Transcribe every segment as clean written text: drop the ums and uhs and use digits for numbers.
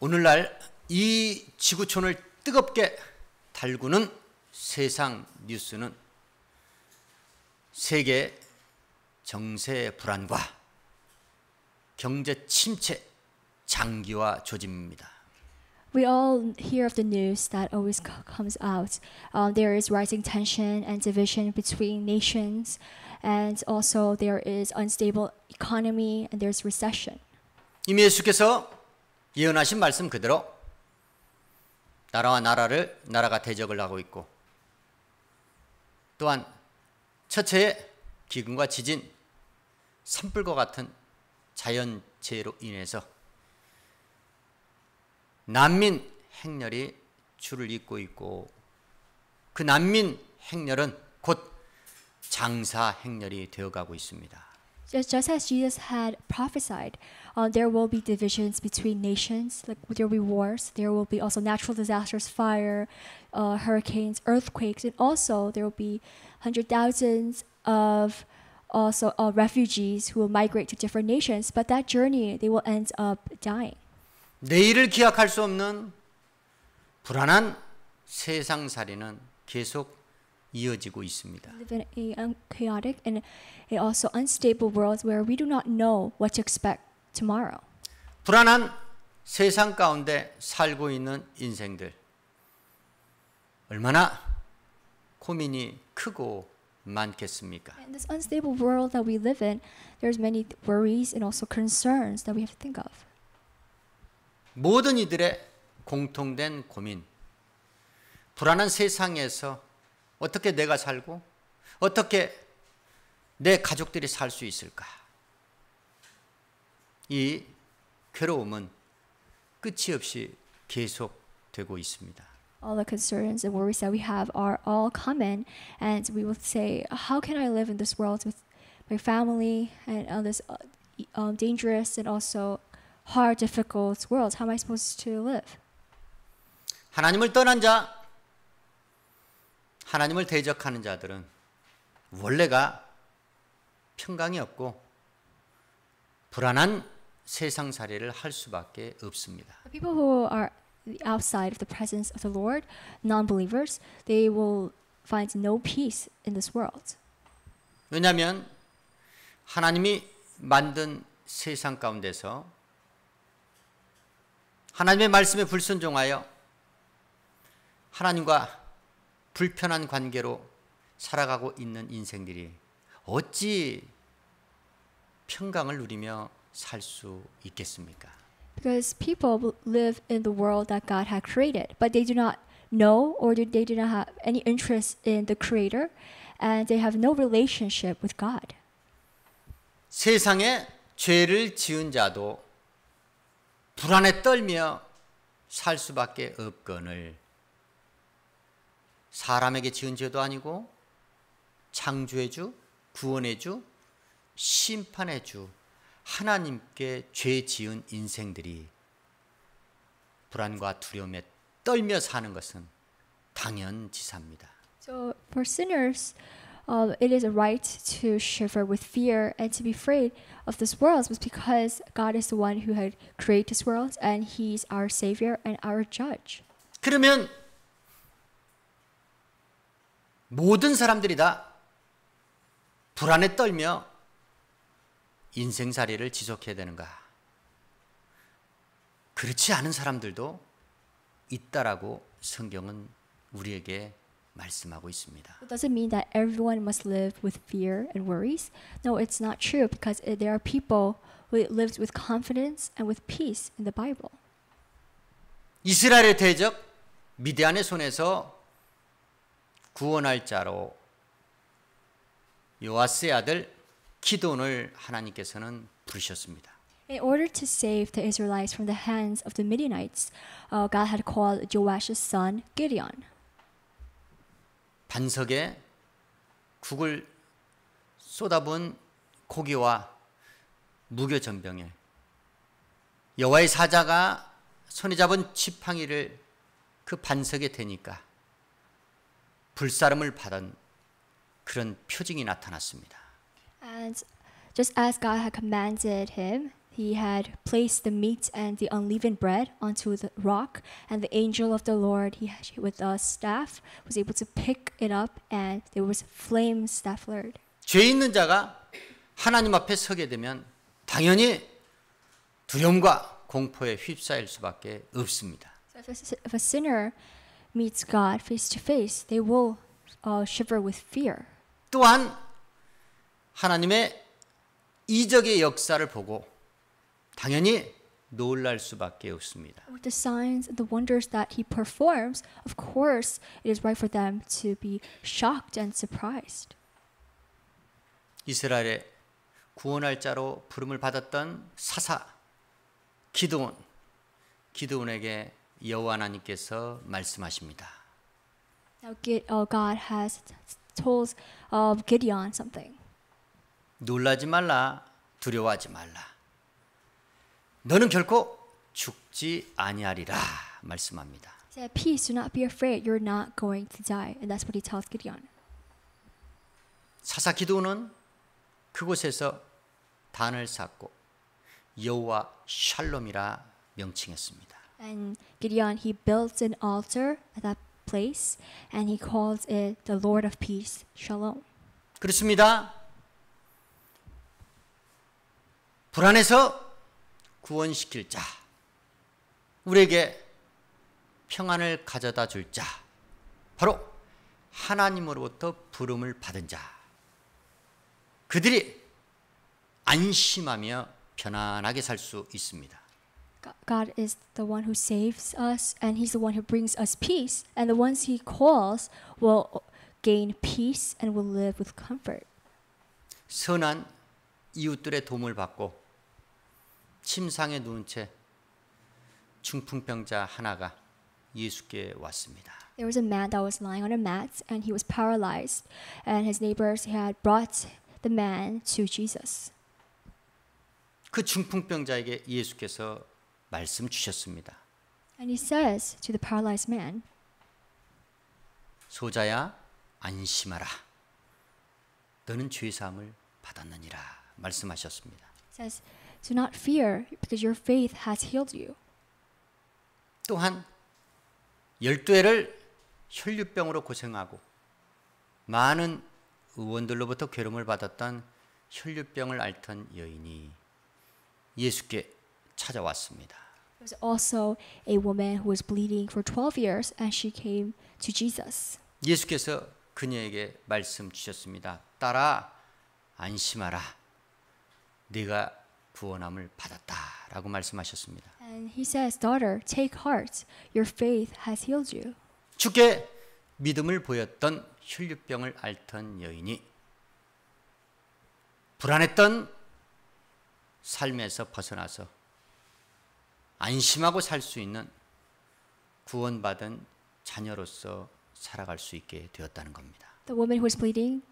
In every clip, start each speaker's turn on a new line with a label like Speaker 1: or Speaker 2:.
Speaker 1: 오늘날 이 지구촌을 뜨겁게 달구는 세상 뉴스는 세계 정세 불안과 경제 침체, 장기화 조짐입니다.
Speaker 2: We all hear of the news that always comes out. There is rising tension and division between nations, and also there is unstable economy and there's recession.
Speaker 1: 이미 예수께서 예언하신 말씀 그대로 나라와 나라가 대적을 하고 있고, 또한 처처의 기근과 지진, 산불과 같은 자연재해로 인해서 난민 행렬이 줄을 잇고 있고, 그 난민 행렬은 곧 장사 행렬이 되어가고 있습니다.
Speaker 2: Just as Jesus had prophesied, there will be divisions between nations, like there will be wars, there will be also natural disasters, fire, hurricanes, earthquakes, and also there will be hundred thousands of also refugees who will migrate to different nations, but that journey they will end up dying.
Speaker 1: 내일을 기약할 수 없는 불안한 세상살이는 계속 이어지고 있습니다.
Speaker 2: We live in a chaotic and also unstable world where we do not know what to expect tomorrow.
Speaker 1: 불안한 세상 가운데 살고 있는 인생들, 얼마나 고민이 크고 많겠습니까?
Speaker 2: In this unstable world that we live in, there's many worries and also concerns that we have to think of.
Speaker 1: 모든 이들의 공통된 고민, 불안한 세상에서 어떻게 내가 살고 어떻게 내 가족들이 살 수 있을까? 이 괴로움은 끝이 없이 계속되고 있습니다.
Speaker 2: All the concerns and worries that we have are all common, and we will say, how can I live in this world with my family and on this dangerous and also hard, difficult world? How am I supposed to live?
Speaker 1: 하나님을 떠난 자, 하나님을 대적하는 자들은 원래가 평강이 없고 불안한 세상살이를 할 수밖에 없습니다.
Speaker 2: The people who are outside of the presence of the Lord, non-believers, they will find no peace in this world.
Speaker 1: 왜냐하면 하나님이 만든 세상 가운데서 하나님의 말씀에 불순종하여 하나님과 불편한 관계로 살아가고 있는 인생들이 어찌 평강을 누리며 살 수 있겠습니까?
Speaker 2: Because people live in the world that God had created, but they do not know or they do not have any interest in the Creator, and they have no relationship with God.
Speaker 1: 세상에 죄를 지은 자도 불안에 떨며 살 수밖에 없거늘 사람에게 지은 죄도 아니고 창조의 주, 구원의 주, 심판의 주 하나님께 죄 지은 인생들이 불안과 두려움에 떨며 사는 것은 당연지사입니다.
Speaker 2: So for sinners, it is a right to shiver with fear and to be afraid of this world, but because God is the one who had created this world and He's our Savior and our Judge.
Speaker 1: 그러면 모든 사람들이 다 불안에 떨며 인생살이를 지속해야 되는가? 그렇지 않은 사람들도 있다라고 성경은 우리에게 말씀하고 있습니다.
Speaker 2: It doesn't mean that everyone must live with fear and worries. No, it's not true because there are people who lived with confidence and with peace in the Bible.
Speaker 1: 이스라엘의 대적 미디안의 손에서 구원할 자로 요아스의 아들 기드온을 하나님께서는 부르셨습니다.
Speaker 2: In order to save the Israelites from the hands of the Midianites, God had called Joash's son Gideon.
Speaker 1: 반석에 국을 쏟아부은 고기와 무교 전병에 여호와의 사자가 손에 잡은 지팡이를 그 반석에 대니까 불사름을 받은 그런 표징이 나타났습니다.
Speaker 2: And just as God had commanded him, He had placed the meat and the unleavened bread onto the rock, and the angel of the Lord, with a staff, was able to pick it up, and there was flames that flared.
Speaker 1: 죄 있는 자가 하나님 앞에 서게 되면 당연히 두려움과 공포에 휩싸일 수밖에 없습니다.
Speaker 2: So if a sinner meets God face to face, they will shiver with fear.
Speaker 1: 또한 하나님의 이적의 역사를 보고 당연히 놀랄 수밖에 없습니다.
Speaker 2: With the signs and the wonders that he performs, of course, it is right for them to be shocked and surprised.
Speaker 1: 이스라엘의 구원할 자로 부름을 받았던 사사 기드온에게 여호와 하나님께서 말씀하십니다.
Speaker 2: Now God has told Gideon something.
Speaker 1: 놀라지 말라, 두려워하지 말라. 너는 결코 죽지 아니하리라 말씀합니다.
Speaker 2: He said, "Peace, do not be afraid. You're not going to die." And that's what he tells Gideon.
Speaker 1: 사사 기드온은 그곳에서 단을 쌓고 여호와 샬롬이라 명칭했습니다.
Speaker 2: And Gideon, he built an altar at that place, and he called it the Lord of Peace, Shalom.
Speaker 1: 그렇습니다. 불안해서 구원시킬 자, 우리에게 평안을 가져다 줄 자, 바로 하나님으로부터 부름을 받은 자, 그들이 안심하며 편안하게 살 수 있습니다.
Speaker 2: God is the one who saves us, and He's the one who brings us peace. And the ones He calls will gain peace and will live with comfort.
Speaker 1: 선한 이웃들의 도움을 받고 침상에 누운 채 중풍병자 하나가 예수께 왔습니다.
Speaker 2: There was a man that was lying on a mat, and he was paralyzed, and his neighbors had brought the man to Jesus.
Speaker 1: 그 중풍병자에게 예수께서 말씀 주셨습니다.
Speaker 2: And he says to the paralyzed man,
Speaker 1: 소자야 안심하라. 너는 죄 사함을 받았느니라 말씀하셨습니다.
Speaker 2: He says, "Do not fear, because your faith has healed you."
Speaker 1: 또한 12해를 혈류병으로 고생하고 많은 의원들로부터 괴로움을 받았던 혈류병을 앓던 여인이 예수께 찾아왔습니다.
Speaker 2: There was also a woman who was bleeding for 12 years, and she came to Jesus.
Speaker 1: 예수께서 그녀에게 말씀 주셨습니다. 딸아 안심하라. 네가 구원함을 받았다라고 말씀하셨습니다.
Speaker 2: And he says, "Daughter, take heart. Your faith has healed you."
Speaker 1: 주께 믿음을 보였던 혈류병을 앓던 여인이 불안했던 삶에서 벗어나서 안심하고 살 수 있는 구원받은 자녀로서 살아갈 수 있게 되었다는 겁니다.
Speaker 2: The woman who was bleeding,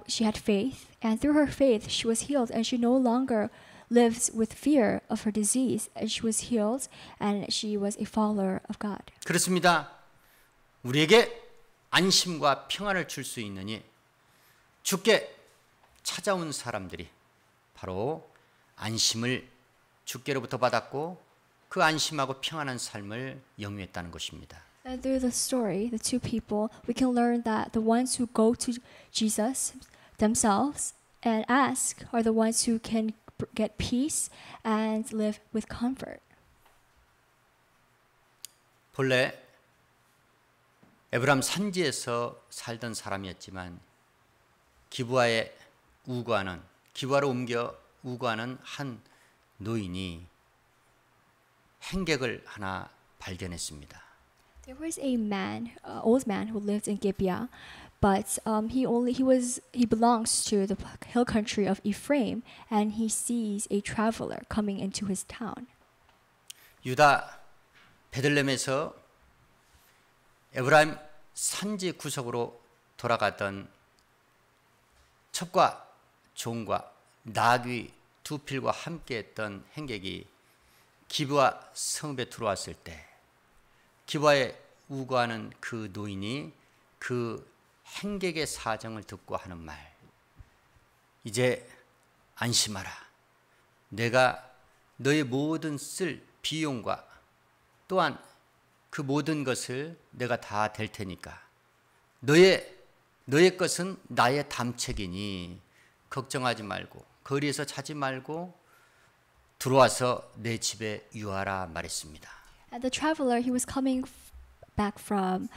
Speaker 2: she had faith, and through her faith, she was healed, and she no longer lives with fear of her disease, and she was healed, and she was a follower of God.
Speaker 1: 그렇습니다. 우리에게 안심과 평안을 줄 수 있느니 주께 찾아온 사람들이 바로 안심을 주께로부터 받았고 그 안심하고 평안한 삶을 영위했다는 것입니다.
Speaker 2: And through the story, the two people, we can learn that the ones who go to Jesus themselves and ask are the ones who can get peace and live with comfort.
Speaker 1: 본래 에브람 산지에서 살던 사람이었지만 기부하로 옮겨 우거하는 한 노인이 행객을 하나 발견했습니다.
Speaker 2: There was a man, old man who lived in Gibeah, but he belongs to the hill country of Ephraim, and he sees a traveler coming into his town.
Speaker 1: 유다 베들레헴에서 에브라임 산지 구석으로 돌아가던 첩과 종과 나귀 두 필과 함께했던 행객이 기브아 성읍에 들어왔을 때 기브아에 우거하는 그 노인이 그 행객의 사정을 듣고 하는 말, 이제 안심하라. 내가 너의 모든 쓸 비용과 또한 그 모든 것을 내가 다 댈 테니까 너의 것은 나의 담책이니 걱정하지 말고 거리에서 자지 말고 들어와서 내 집에 유하라 말했습니다.
Speaker 2: And the traveler, he was coming back from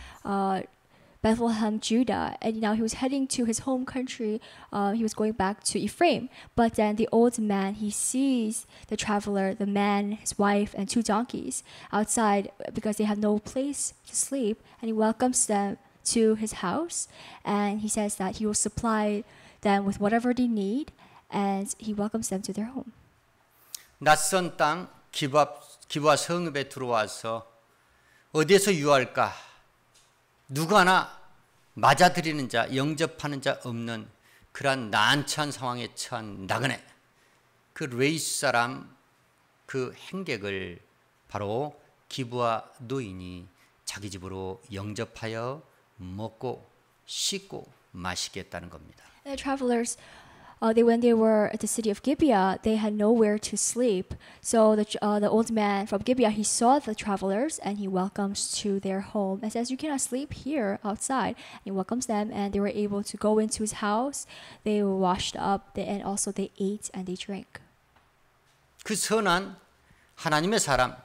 Speaker 2: Bethlehem, Judah, and now he was heading to his home country. He was going back to Ephraim. But then the old man, he sees the traveler, the man, his wife, and 2 donkeys outside because they have no place to sleep, and he welcomes them to his house, and he says that he will supply them with whatever they need, and he welcomes them to their home.
Speaker 1: 낯선 땅 기브아 성읍에 들어와서 어디에서 유할까? 누구 하나 맞아들이는 자, 영접하는 자 없는 그러한 난처한 상황에 처한 나그네, 그 레이스 사람 그 행객을 바로 기브아 노인이 자기 집으로 영접하여 먹고 씻고 마시겠다는 겁니다.
Speaker 2: The travelers, when they were at the city of Gibeah, they had nowhere to sleep. So the old man from Gibeah, he saw the travelers and he welcomes to their home and says, "You cannot sleep here outside." And he welcomes them, and they were able to go into his house. They were washed up, and also they ate and they drank.
Speaker 1: 그 선한 하나님의 사람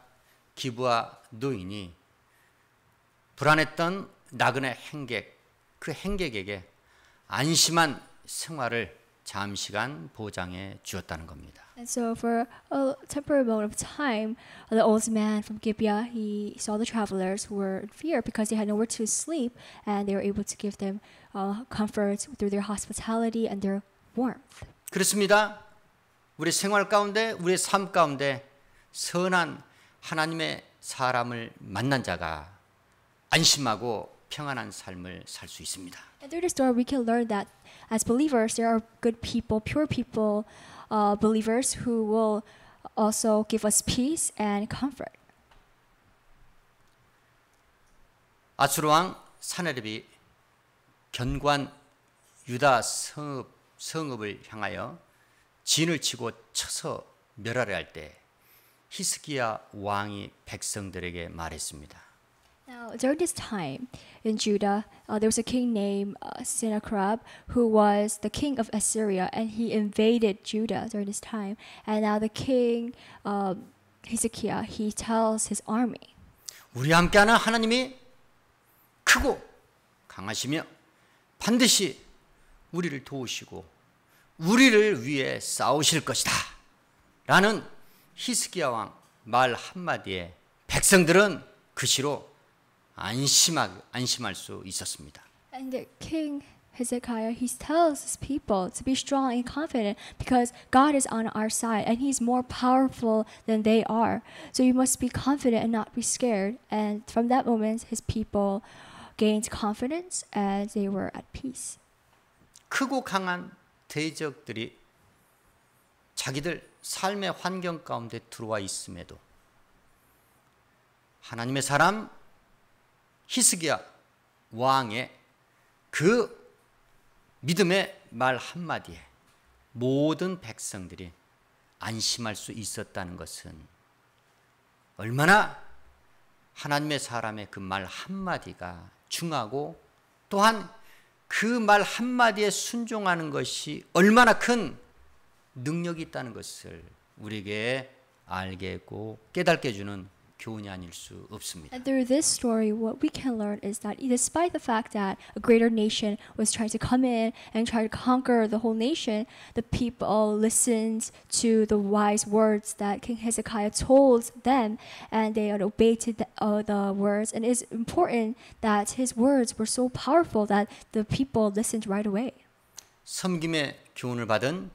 Speaker 1: 기브아 노인이 불안했던 나그네 행객, 그 행객에게 안심한 생활을 잠시간 보장해 주었다는 겁니다.
Speaker 2: And so for a temporary moment of time, the old man from Gibeah, he saw the travelers who were in fear because they had nowhere to sleep, and they were able to give them comfort through their hospitality and their warmth.
Speaker 1: 그렇습니다. 우리 생활 가운데, 우리의 삶 가운데 선한 하나님의 사람을 만난 자가 안심하고 평안한 삶을 살 수 있습니다.
Speaker 2: And through the story, we can learn that as believers, there are good people, pure people, believers who will also give us peace and comfort.
Speaker 1: 아수르 왕 사네립이 견고한 유다 성읍을 향하여 진을 치고 쳐서 멸하려 할 때 히스기야 왕이 백성들에게 말했습니다.
Speaker 2: Now, during this time in Judah, there was a king named Sennacherib, who was the king of Assyria, and he invaded Judah during this time. And now the king Hezekiah, he tells his army,
Speaker 1: 우리와 함께하는 하나님이 크고 강하시며 반드시 우리를 도우시고 우리를 위해 싸우실 것이다 라는 히스기야 왕 말 한마디에 백성들은 그 시로 안심할 수 있었습니다.
Speaker 2: and the king Hezekiah, he tells his people to be strong and confident because God is on our side and he's more powerful than they are. So you must be confident and not be scared. And from that moment, his people gained confidence and they were at peace.
Speaker 1: 크고 강한 대적들이 자기들 삶의 환경 가운데 들어와 있음에도 하나님의 사람 히스기야 왕의 그 믿음의 말 한마디에 모든 백성들이 안심할 수 있었다는 것은 얼마나 하나님의 사람의 그 말 한마디가 중하고 또한 그 말 한마디에 순종하는 것이 얼마나 큰 능력이 있다는 것을 우리에게 알게 했고 깨닫게 해주는 교훈이 아닐 수 없습니다.
Speaker 2: And through this story, what we can learn is that despite the fact that a greater nation was trying to come in and try to conquer the whole nation, the people listened to the wise words that King Hezekiah told them, and they obeyed the words. And it's important that his words were so powerful that the people listened right away.
Speaker 1: 섬김의 교훈을 받은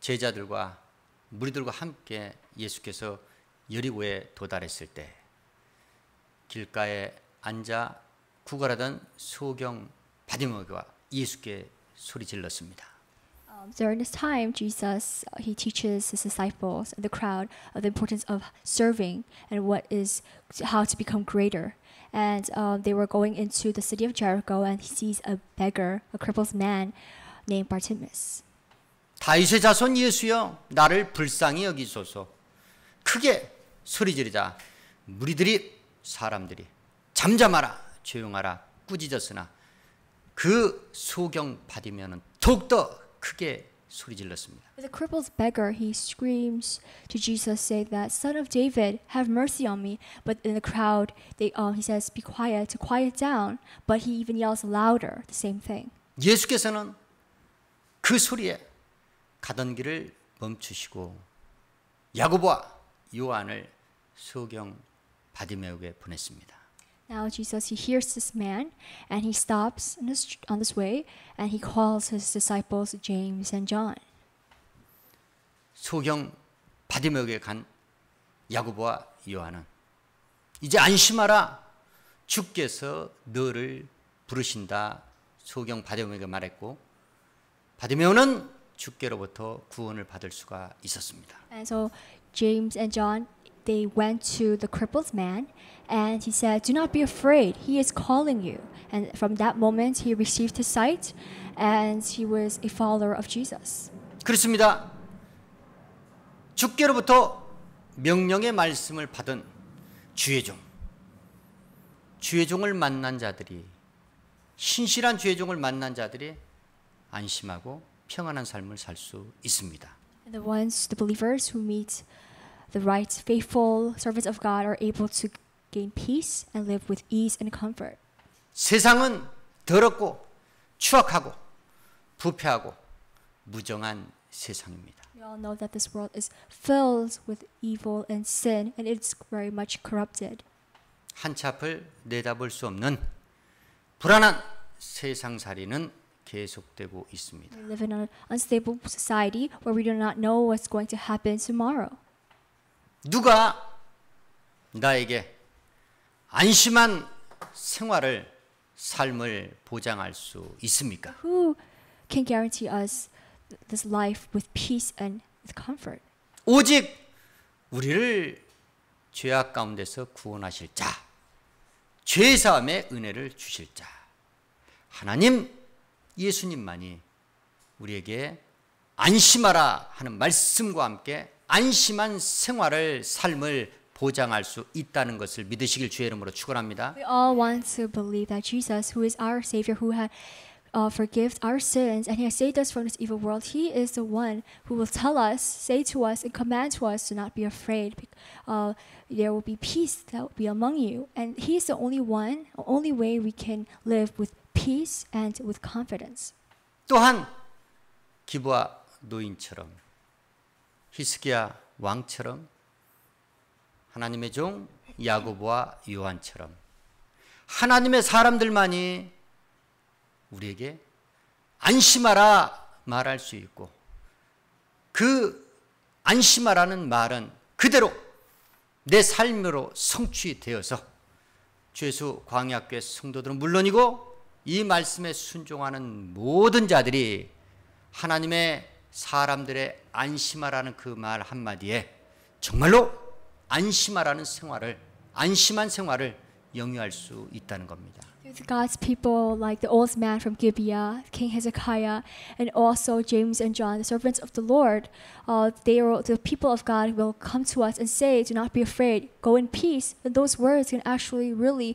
Speaker 1: 제자들과 무리들과 함께 예수께서 여리고에 도달했을 때 길가에 앉아 구걸하던 소경 바디메오가 예수께 소리 질렀습니다.
Speaker 2: During this time, Jesus he teaches his disciples and the crowd of the importance of serving and how to become greater. And they were going into the city of Jericho, and he sees a beggar, a crippled man named Bartimaeus.
Speaker 1: 다윗의 자손 예수여 나를 불쌍히 여기소서. 크게 소리 지르자 무리들이 사람들이 잠잠하라 조용하라 꾸짖었으나 그 소경 바디메오는 더욱더 크게 소리 질렀습니다.
Speaker 2: The crippled beggar, he screams to Jesus, saying that, "Son of David, have mercy on me." But in the crowd, he says, "Be quiet," to quiet down. But he even yells louder, the same thing.
Speaker 1: 예수께서는 그 소리에 가던 길을 멈추시고 야고보와 요한을 소경 바디메오에게 보냈습니다.
Speaker 2: Now Jesus, he hears this man, and he stops on this way, and he calls his disciples James and John.
Speaker 1: 소경 바디메오에게 간 야고보와 요한은 이제 안심하라 주께서 너를 부르신다 소경 바디메오에게 말했고 바디메오는 주께로부터 구원을 받을 수가 있었습니다.
Speaker 2: And so James and John, they went to the crippled man, and he said, "Do not be afraid. He is calling you." And from that moment, he received his sight, and he was a follower of Jesus.
Speaker 1: 그렇습니다. 주께로부터 명령의 말씀을 받은 주의 종을 만난 자들이 신실한 주의 종을 만난 자들이 안심하고 평안한 삶을 살 수 있습니다.
Speaker 2: And the believers who meet the right, faithful servants of God are able to gain peace and live with ease and comfort.
Speaker 1: 세상은 더럽고 추악하고 부패하고 무정한 세상입니다.
Speaker 2: We all know that this world is filled with evil and sin, and it's very much corrupted.
Speaker 1: 한치 앞을 내다볼 수 없는 불안한 세상살이는 계속되고 있습니다.
Speaker 2: We live in an unstable society where we do not know what's going to happen tomorrow.
Speaker 1: 누가 나에게 안심한 삶을 보장할 수 있습니까?
Speaker 2: Who can guarantee us this life with peace and with comfort?
Speaker 1: 오직 우리를 죄악 가운데서 구원하실 자, 죄 사함의 은혜를 주실 자, 하나님 예수님만이 우리에게 안심하라 하는 말씀과 함께 안심한 삶을 보장할 수 있다는 것을 믿으시길 주의 이름으로 축원합니다.
Speaker 2: We all want to believe that Jesus, who is our Savior, who had forgives our sins, and He has saved us from this evil world, He is the one who will tell us, say to us, and command to us to not be afraid. There will be peace that will be among you, and He is the only way we can live with peace and with confidence.
Speaker 1: 또한 기브아 노인처럼 히스기야 왕처럼 하나님의 종 야고보와 요한처럼 하나님의 사람들만이 우리에게 안심하라 말할 수 있고 그 안심하라는 말은 그대로 내 삶으로 성취되어서 주 예수 광야교회 성도들은 물론이고 이 말씀에 순종하는 모든 자들이 하나님의 사람들의 안심하라는 그 말 한마디에 정말로 안심하라는 안심한 생활을 영위할 수 있다는 겁니다.
Speaker 2: With God's people, like the old man from Gibeah, King Hezekiah, and also James and John, the servants of the Lord, the people of God will come to us and say, "Do not be afraid, go in peace." And those words can actually really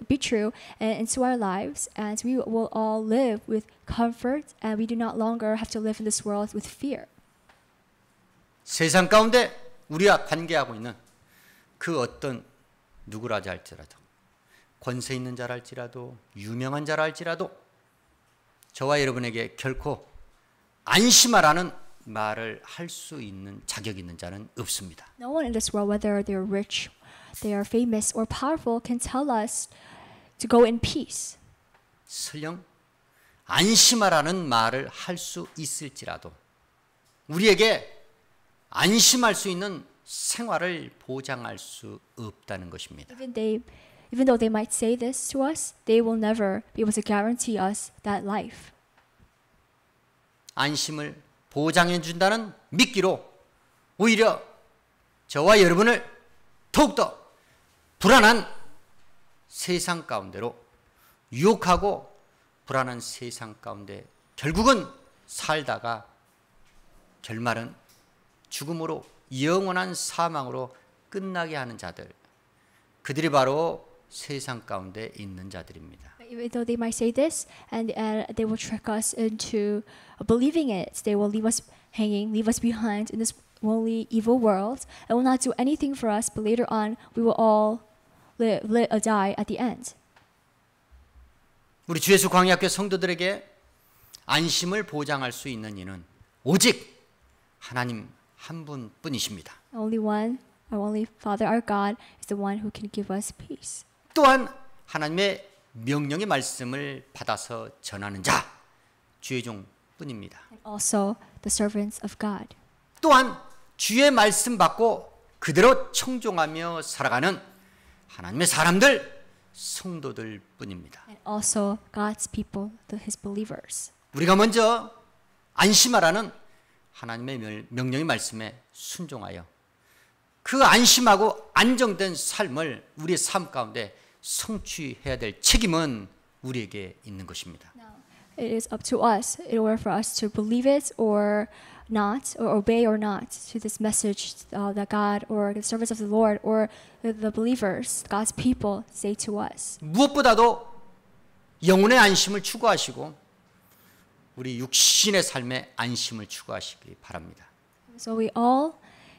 Speaker 2: be true, and into our lives, and we will all live with comfort, and we do not longer have to live in this world with fear.
Speaker 1: 세상 가운데 우리와 관계하고 있는 그 어떤 누구라지 할지라도 권세 있는 자라 할지라도 유명한 자라 할지라도 저와 여러분에게 결코 안심하라는 말을 할 수 있는 자격 있는 자는 없습니다.
Speaker 2: No one in this world, whether they're rich, they are famous or powerful, can tell us to go in peace.
Speaker 1: 설령 안심하라는 말을 할 수 있을지라도 우리에게 안심할 수 있는 생활을 보장할 수 없다는 것입니다.
Speaker 2: Even though they might say this to us, they will never be able to guarantee us that life.
Speaker 1: 안심을 보장해 준다는 믿기로 오히려 저와 여러분을 더욱더 불안한 세상 가운데로 유혹하고 불안한 세상 가운데 결국은 살다가 결말은 죽음으로 영원한 사망으로 끝나게 하는 자들, 그들이 바로 세상 가운데 있는 자들입니다.
Speaker 2: Even though they might say this, and they will trick us into believing it, they will leave us hanging, leave us behind in this lonely, evil world, and will not do anything for us. But later on, we will all die at the end.
Speaker 1: 우리 주 예수 광야학교 성도들에게 안심을 보장할 수 있는 이는 오직 하나님 한 분뿐이십니다.
Speaker 2: Only one, our only Father, our God, is the one who can give us peace.
Speaker 1: 또한 하나님의 명령의 말씀을 받아서 전하는 자, 주의 종뿐입니다.
Speaker 2: And also the servants of God.
Speaker 1: 또한 주의 말씀 받고 그대로 청종하며 살아가는 하나님의 사람들, 성도들 뿐입니다.
Speaker 2: And also God's people, His believers.
Speaker 1: 우리가 먼저 안심하라는 하나님의 명령의 말씀에 순종하여 그 안심하고 안정된 삶을 우리의 삶 가운데 성취해야 될 책임은 우리에게 있는 것입니다.
Speaker 2: It is up to us in order for us to believe it or not, or obey or not to this message that God or the servants of the Lord or the believers, God's people, say to us.
Speaker 1: 무엇보다도 영혼의 안심을 추구하시고 우리 육신의 삶에 안심을 추구하시기 바랍니다.
Speaker 2: So we all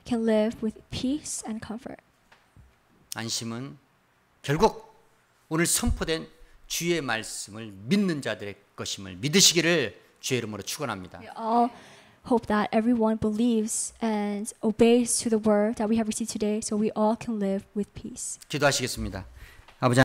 Speaker 2: can live with peace and comfort.
Speaker 1: 안심은 결국 오늘 선포된 주의 말씀을 믿는 자들의 것임을 믿으시기를 주의 이름으로 축원합니다.
Speaker 2: We all hope that everyone believes and obeys to the word that we have received today, so we all can live with peace.
Speaker 1: 기도하시겠습니다. 아버지